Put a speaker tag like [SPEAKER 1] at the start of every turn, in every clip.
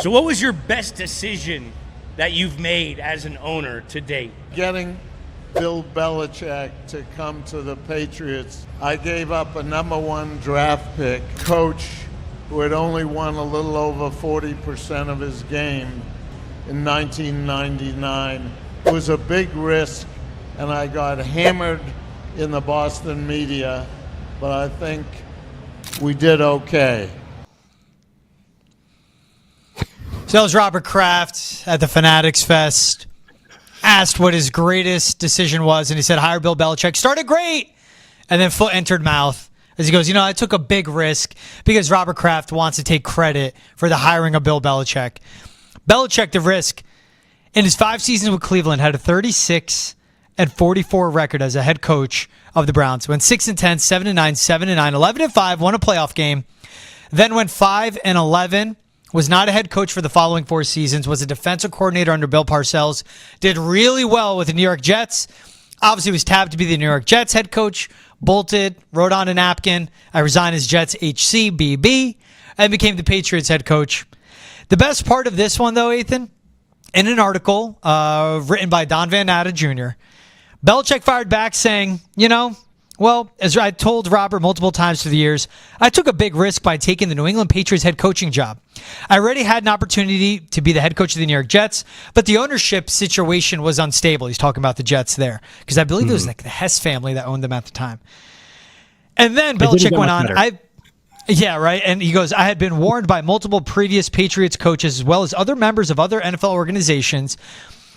[SPEAKER 1] So what was your best decision that you've made as an owner to date?
[SPEAKER 2] Getting Bill Belichick to come to the Patriots. I gave up a number one draft pick, coach who had only won a little over 40% of his game in 1999. It was a big risk, and I got hammered in the Boston media, but I think we did okay.
[SPEAKER 3] So that was Robert Kraft at the Fanatics Fest. Asked what his greatest decision was, and he said, hire Bill Belichick. Started great, and then foot entered mouth. As he goes, I took a big risk because Robert Kraft wants to take credit for the hiring of Bill Belichick. Belichick, the risk, in his 5 seasons with Cleveland, had a 36-44 record as a head coach of the Browns. Went 6-10, 7-9, 7-9, 11-5, won a playoff game. Then went 5-11. Was not a head coach for the following 4 seasons, was a defensive coordinator under Bill Parcells, did really well with the New York Jets, obviously was tapped to be the New York Jets head coach, bolted, wrote on a napkin, I resign as Jets HCBB, and became the Patriots head coach. The best part of this one, though, Athan, in an article written by Don Van Natta Jr., Belichick fired back saying, well, as I told Robert multiple times through the years, I took a big risk by taking the New England Patriots head coaching job. I already had an opportunity to be the head coach of the New York Jets, but the ownership situation was unstable. He's talking about the Jets there, because I believe it was like the Hess family that owned them at the time. And then Belichick went on. Yeah, right. And he goes, I had been warned by multiple previous Patriots coaches, as well as other members of other NFL organizations,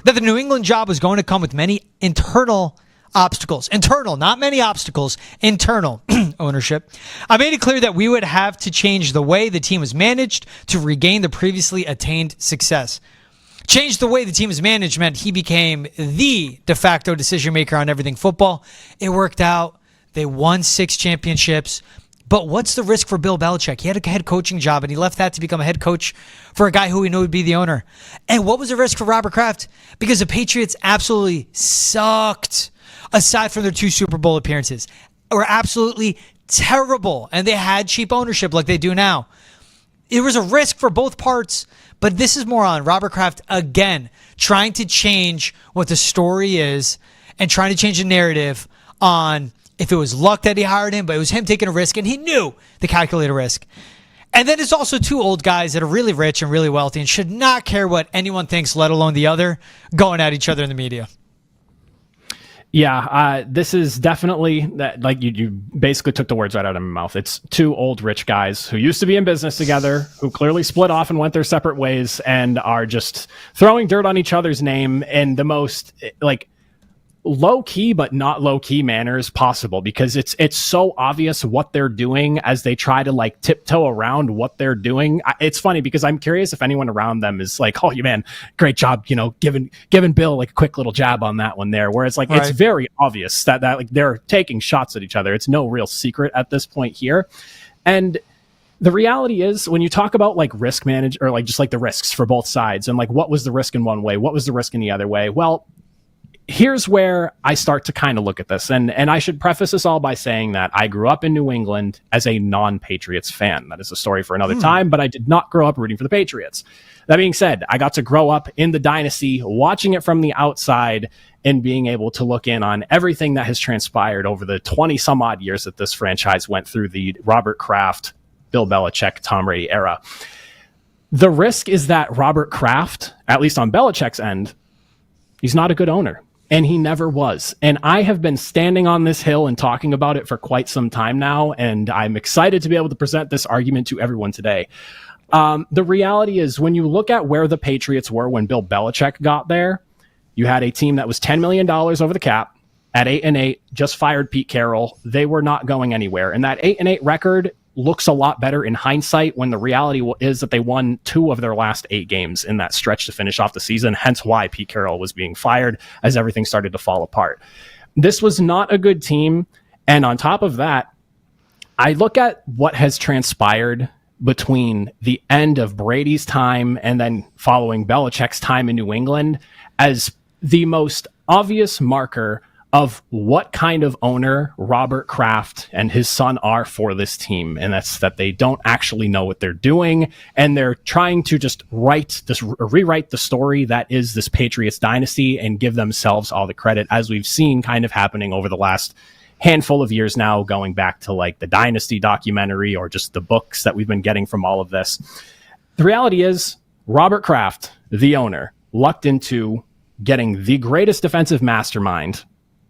[SPEAKER 3] that the New England job was going to come with many internal obstacles. Internal, not many obstacles. Internal ownership. I made it clear that we would have to change the way the team was managed to regain the previously attained success. Change the way the team was managed meant he became the de facto decision maker on everything football. It worked out. They won 6 championships. But what's the risk for Bill Belichick? He had a head coaching job, and he left that to become a head coach for a guy who we knew would be the owner. And what was the risk for Robert Kraft? Because the Patriots absolutely sucked. Aside from their 2 Super Bowl appearances, were absolutely terrible, and they had cheap ownership like they do now. It was a risk for both parts, but this is more on Robert Kraft again, trying to change what the story is and trying to change the narrative on if it was luck that he hired him, but it was him taking a risk, and he knew the calculated risk. And then it's also 2 old guys that are really rich and really wealthy and should not care what anyone thinks, let alone the other, going at each other in the media.
[SPEAKER 4] Yeah, this is definitely that. Like you basically took the words right out of my mouth. It's 2 old rich guys who used to be in business together, who clearly split off and went their separate ways, and are just throwing dirt on each other's name in the most low key but not low key manners possible, because it's so obvious what they're doing as they try to tiptoe around what they're doing. It's funny because I'm curious if anyone around them is like, oh, you man, great job, giving Bill a quick little jab on that one there, where it's right. It's very obvious that they're taking shots at each other. It's no real secret at this point here. And the reality is, when you talk about risk manage or just the risks for both sides and what was the risk in one way, what was the risk in the other way, well, here's where I start to kind of look at this. And I should preface this all by saying that I grew up in New England as a non-Patriots fan. That is a story for another time, but I did not grow up rooting for the Patriots. That being said, I got to grow up in the dynasty, watching it from the outside and being able to look in on everything that has transpired over the 20 some odd years that this franchise went through the Robert Kraft, Bill Belichick, Tom Brady era. The risk is that Robert Kraft, at least on Belichick's end, he's not a good owner. And he never was. And I have been standing on this hill and talking about it for quite some time now. And I'm excited to be able to present this argument to everyone today. The reality is, when you look at where the Patriots were when Bill Belichick got there, you had a team that was $10 million over the cap at 8-8, just fired Pete Carroll. They were not going anywhere. And that 8-8 record looks a lot better in hindsight, when the reality is that they won 2 of their last 8 games in that stretch to finish off the season, hence why Pete Carroll was being fired as everything started to fall apart. This was not a good team. And on top of that, I look at what has transpired between the end of Brady's time and then following Belichick's time in New England as the most obvious marker of what kind of owner Robert Kraft and his son are for this team. And that's that they don't actually know what they're doing. And they're trying to just rewrite the story that is this Patriots dynasty and give themselves all the credit, as we've seen kind of happening over the last handful of years now, going back to like the Dynasty documentary or just the books that we've been getting from all of this. The reality is Robert Kraft, the owner, lucked into getting the greatest defensive mastermind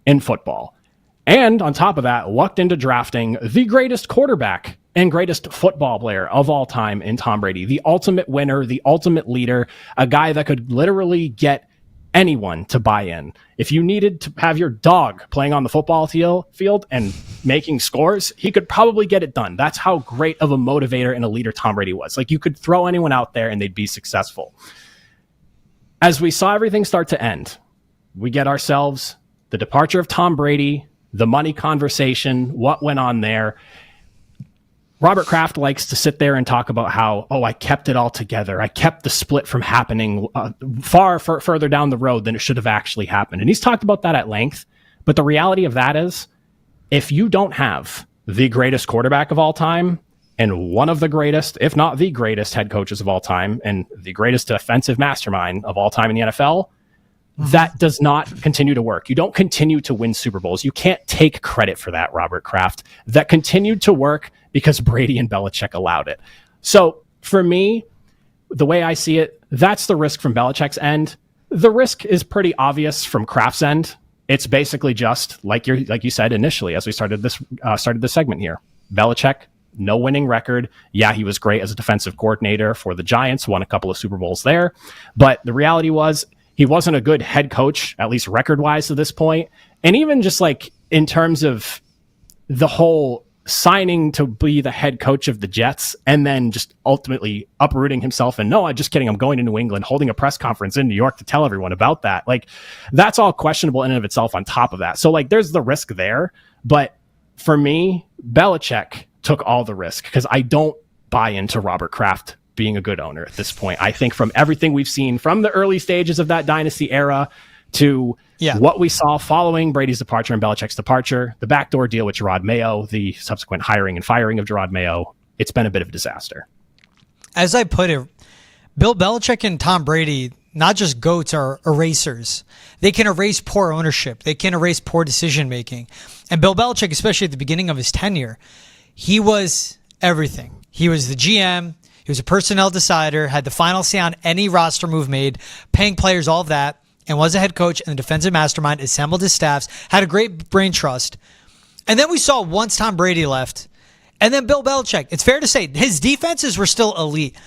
[SPEAKER 4] in football. And on top of that, lucked into drafting the greatest quarterback and greatest football player of all time in Tom Brady, the ultimate winner, the ultimate leader, a guy that could literally get anyone to buy in. If you needed to have your dog playing on the football field and making scores, he could probably get it done. That's how great of a motivator and a leader Tom Brady was. Like, you could throw anyone out there and they'd be successful. As we saw everything start to end, we get ourselves the departure of Tom Brady, the money conversation, what went on there. Robert Kraft likes to sit there and talk about how, I kept it all together. I kept the split from happening further down the road than it should have actually happened. And he's talked about that at length. But the reality of that is, if you don't have the greatest quarterback of all time and one of the greatest, if not the greatest head coaches of all time and the greatest defensive mastermind of all time in the NFL, that does not continue to work. You don't continue to win Super Bowls. You can't take credit for that, Robert Kraft. That continued to work because Brady and Belichick allowed it. So for me, the way I see it, that's the risk from Belichick's end. The risk is pretty obvious from Kraft's end. It's basically just like you said initially as we started this segment here. Belichick, no winning record. Yeah, he was great as a defensive coordinator for the Giants, won a couple of Super Bowls there. But the reality was, he wasn't a good head coach, at least record-wise to this point. And even just like in terms of the whole signing to be the head coach of the Jets and then just ultimately uprooting himself and no, I'm just kidding, I'm going to New England, holding a press conference in New York to tell everyone about that. Like, that's all questionable in and of itself on top of that. So like, there's the risk there. But for me, Belichick took all the risk because I don't buy into Robert Kraft being a good owner at this point. I think from everything we've seen from the early stages of that dynasty era to what we saw following Brady's departure and Belichick's departure, the backdoor deal with Gerard Mayo, the subsequent hiring and firing of Gerard Mayo, it's been a bit of a disaster.
[SPEAKER 3] As I put it, Bill Belichick and Tom Brady, not just GOATs, are erasers. They can erase poor ownership. They can erase poor decision-making. And Bill Belichick, especially at the beginning of his tenure, he was everything. He was the GM. He was a personnel decider, had the final say on any roster move made, paying players, all of that, and was a head coach and a defensive mastermind, assembled his staffs, had a great brain trust. And then we saw once Tom Brady left, and then Bill Belichick. It's fair to say his defenses were still elite.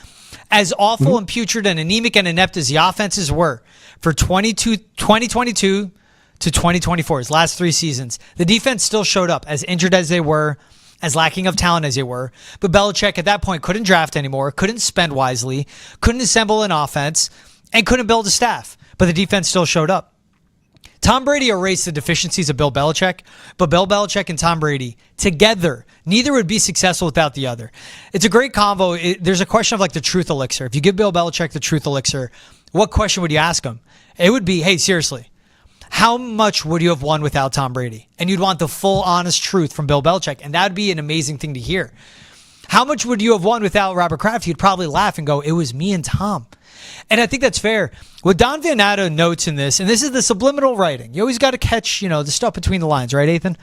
[SPEAKER 3] As awful and putrid and anemic and inept as the offenses were for 2022 to 2024, his last 3 seasons, the defense still showed up, as injured as they were, as lacking of talent as they were. But Belichick at that point couldn't draft anymore, couldn't spend wisely, couldn't assemble an offense, and couldn't build a staff. But the defense still showed up. Tom Brady erased the deficiencies of Bill Belichick, but Bill Belichick and Tom Brady together, neither would be successful without the other. It's a great combo. There's a question of like the truth elixir. If you give Bill Belichick the truth elixir, what question would you ask him? It would be, hey, seriously, how much would you have won without Tom Brady? And you'd want the full, honest truth from Bill Belichick, and that would be an amazing thing to hear. How much would you have won without Robert Kraft? You'd probably laugh and go, it was me and Tom. And I think that's fair. What Don Van Natta notes in this, and this is the subliminal writing. You always got to catch, the stuff between the lines, right, Athan?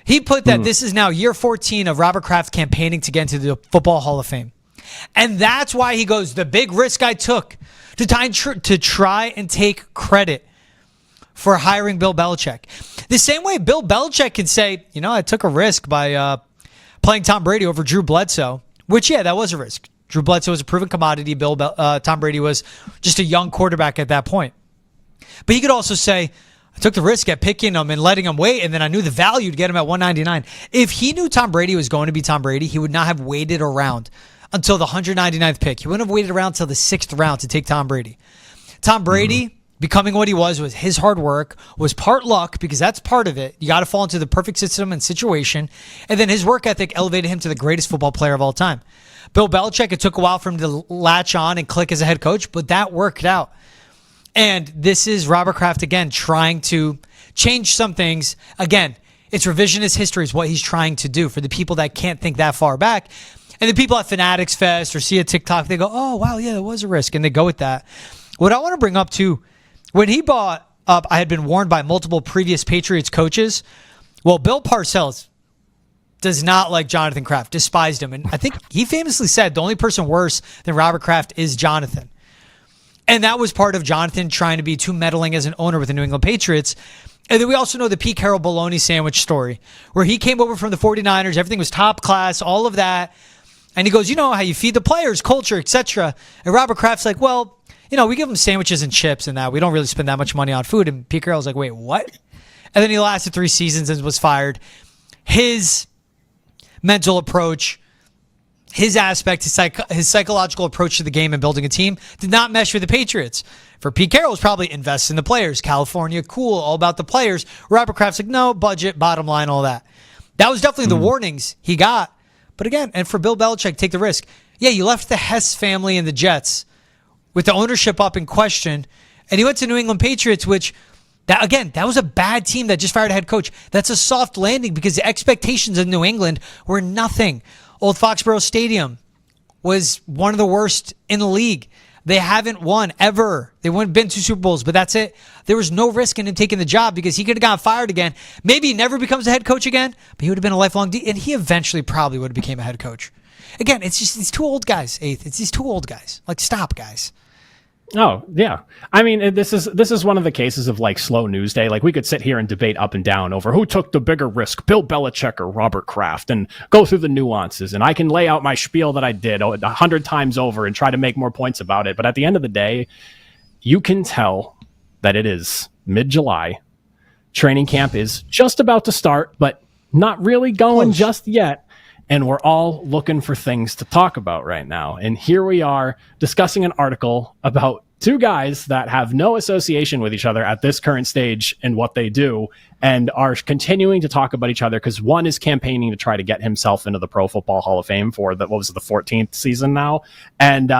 [SPEAKER 3] He put that this is now year 14 of Robert Kraft campaigning to get into the Football Hall of Fame. And that's why he goes, the big risk I took to try and take credit for hiring Bill Belichick. The same way Bill Belichick can say, I took a risk by playing Tom Brady over Drew Bledsoe, which, that was a risk. Drew Bledsoe was a proven commodity. Tom Brady was just a young quarterback at that point. But he could also say, I took the risk at picking him and letting him wait, and then I knew the value to get him at 199. If he knew Tom Brady was going to be Tom Brady, he would not have waited around until the 199th pick. He wouldn't have waited around until the 6th round to take Tom Brady. Tom Brady becoming what he was his hard work, was part luck, because that's part of it. You got to fall into the perfect system and situation. And then his work ethic elevated him to the greatest football player of all time. Bill Belichick, it took a while for him to latch on and click as a head coach, but that worked out. And this is Robert Kraft again trying to change some things. Again, it's revisionist history is what he's trying to do for the people that can't think that far back. And the people at Fanatics Fest or see a TikTok, they go, oh, wow, yeah, there was a risk. And they go with that. What I want to bring up, too, when he brought up, I had been warned by multiple previous Patriots coaches. Well, Bill Parcells does not like Jonathan Kraft, despised him. And I think he famously said the only person worse than Robert Kraft is Jonathan. And that was part of Jonathan trying to be too meddling as an owner with the New England Patriots. And then we also know the Pete Carroll bologna sandwich story, where he came over from the 49ers. Everything was top class, all of that. And he goes, you know how you feed the players, culture, etc. And Robert Kraft's like, well, you know, we give them sandwiches and chips and that. We don't really spend that much money on food. And Pete Carroll's like, wait, what? And then he lasted 3 seasons and was fired. His mental approach, his aspect, his psychological approach to the game and building a team did not mesh with the Patriots. For Pete Carroll, it was probably invest in the players. California, cool, all about the players. Robert Kraft's like, no, budget, bottom line, all that. That was definitely the warnings he got. But again, and for Bill Belichick, take the risk. Yeah, you left the Hess family and the Jets with the ownership up in question, and he went to New England Patriots, which, that was a bad team that just fired a head coach. That's a soft landing because the expectations of New England were nothing. Old Foxborough Stadium was one of the worst in the league. They haven't won ever. They wouldn't been to Super Bowls, but that's it. There was no risk in him taking the job because he could have gotten fired again. Maybe he never becomes a head coach again, but he would have been a lifelong and he eventually probably would have became a head coach. Again, it's just these two old guys, Eighth. It's these two old guys. Like, stop, guys.
[SPEAKER 4] Oh, yeah. I mean, this is one of the cases of like slow news day. Like, we could sit here and debate up and down over who took the bigger risk, Bill Belichick or Robert Kraft, and go through the nuances. And I can lay out my spiel that I did 100 times over and try to make more points about it. But at the end of the day, you can tell that it is mid-July. Training camp is just about to start, but not really going just yet. And we're all looking for things to talk about right now. And here we are discussing an article about two guys that have no association with each other at this current stage in what they do and are continuing to talk about each other because one is campaigning to try to get himself into the Pro Football Hall of Fame for the 14th season now. And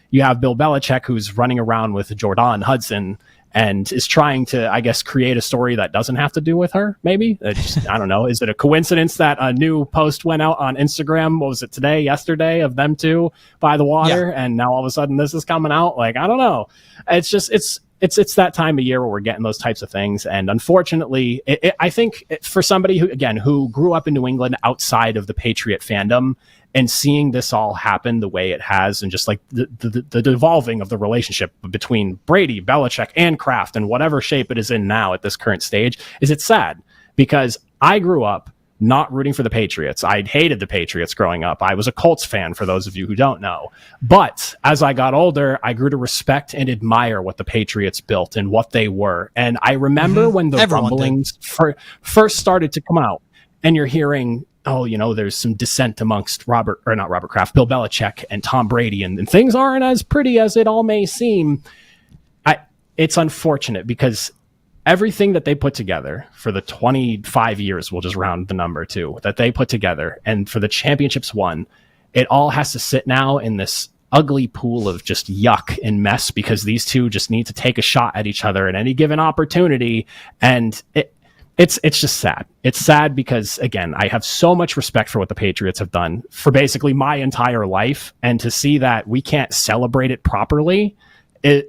[SPEAKER 4] you have Bill Belichick, who's running around with Jordan Hudson and is trying to, I guess, create a story that doesn't have to do with her, maybe. I don't know. Is it a coincidence that a new post went out on Instagram, what was it, yesterday, of them two by the water, and now all of a sudden this is coming out? Like, I don't know. It's just, it's that time of year where we're getting those types of things. And unfortunately, I think for somebody who grew up in New England outside of the Patriot fandom, and seeing this all happen the way it has, and just like the devolving of the relationship between Brady, Belichick, and Kraft, and whatever shape it is in now at this current stage, it's sad. Because I grew up not rooting for the Patriots. I hated the Patriots growing up. I was a Colts fan, for those of you who don't know. But as I got older, I grew to respect and admire what the Patriots built and what they were. And I remember when the rumblings first started to come out, and you're hearing, oh, there's some dissent amongst Bill Belichick and Tom Brady, and things aren't as pretty as it all may seem. It's unfortunate because everything that they put together for the 25 years, we'll just round the number to, that they put together, and for the championships won, it all has to sit now in this ugly pool of just yuck and mess because these two just need to take a shot at each other at any given opportunity. And it's just sad. It's sad because, again, I have so much respect for what the Patriots have done for basically my entire life. And to see that we can't celebrate it properly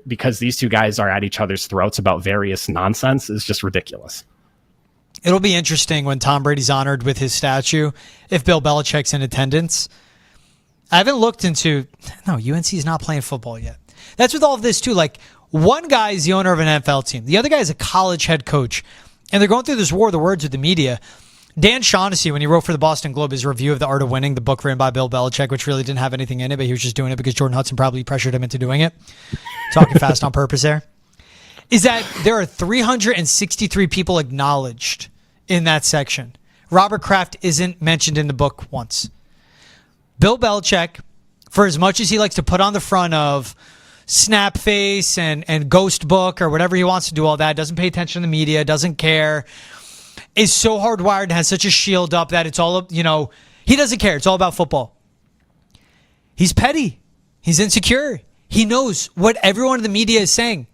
[SPEAKER 4] because these two guys are at each other's throats about various nonsense is just ridiculous.
[SPEAKER 3] It'll be interesting when Tom Brady's honored with his statue, if Bill Belichick's in attendance. I haven't looked into... No, UNC is not playing football yet. That's with all of this, too. Like, one guy is the owner of an NFL team. The other guy is a college head coach. And they're going through this war of the words with the media. Dan Shaughnessy, when he wrote for the Boston Globe his review of The Art of Winning, the book written by Bill Belichick, which really didn't have anything in it, but he was just doing it because Jordan Hudson probably pressured him into doing it. Talking fast on purpose there. Is that there are 363 people acknowledged in that section. Robert Kraft isn't mentioned in the book once. Bill Belichick, for as much as he likes to put on the front of snap face and ghost book or whatever he wants to do, all that, doesn't pay attention to the media, doesn't care, is so hardwired and has such a shield up that it's all, he doesn't care. It's all about football. He's petty. He's insecure. He knows what everyone in the media is saying.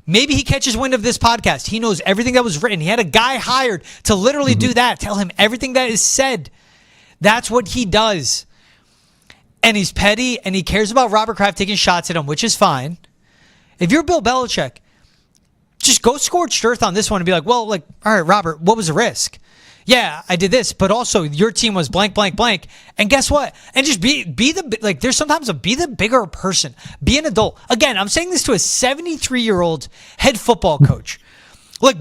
[SPEAKER 3] Maybe he catches wind of this podcast. He knows everything that was written. He had a guy hired to literally do that, tell him everything that is said. That's what he does. And he's petty, and he cares about Robert Kraft taking shots at him, which is fine. If you're Bill Belichick, just go scorched earth on this one and be like, well, all right, Robert, what was the risk? Yeah, I did this, but also your team was blank, blank, blank. And guess what? And just be the, there's sometimes be the bigger person. Be an adult. Again, I'm saying this to a 73-year-old head football coach.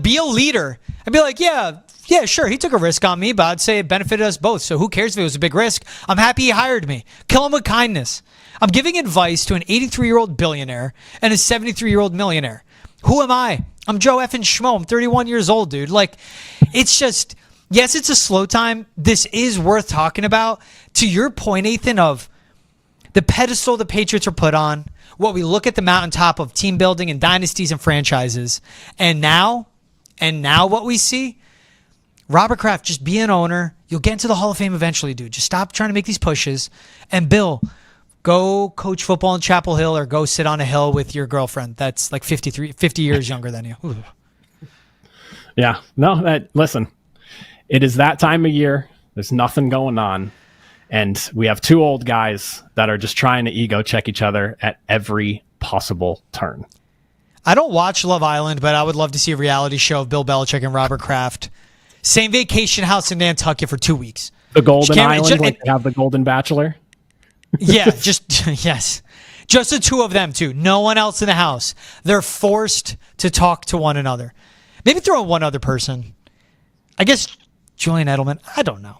[SPEAKER 3] Be a leader. I'd be like, yeah, sure, he took a risk on me, but I'd say it benefited us both. So who cares if it was a big risk? I'm happy he hired me. Kill him with kindness. I'm giving advice to an 83-year-old billionaire and a 73-year-old millionaire. Who am I? I'm Joe effing Schmo. I'm 31 years old, dude. It's just... Yes, it's a slow time. This is worth talking about. To your point, Athan, of the pedestal the Patriots are put on, what we look at the mountaintop of team building and dynasties and franchises, and now what we see, Robert Kraft, just be an owner. You'll get into the Hall of Fame eventually, dude. Just stop trying to make these pushes. And Bill, go coach football in Chapel Hill or go sit on a hill with your girlfriend that's 50 years younger than you. Ooh.
[SPEAKER 4] Yeah. No, listen. It is that time of year. There's nothing going on. And we have two old guys that are just trying to ego check each other at every possible turn.
[SPEAKER 3] I don't watch Love Island, but I would love to see a reality show of Bill Belichick and Robert Kraft. Same vacation house in Nantucket for 2 weeks.
[SPEAKER 4] The Golden Island, they have the Golden Bachelor?
[SPEAKER 3] Yeah, yes. Just the two of them, too. No one else in the house. They're forced to talk to one another. Maybe throw in one other person. I guess... Julian Edelman. I don't know.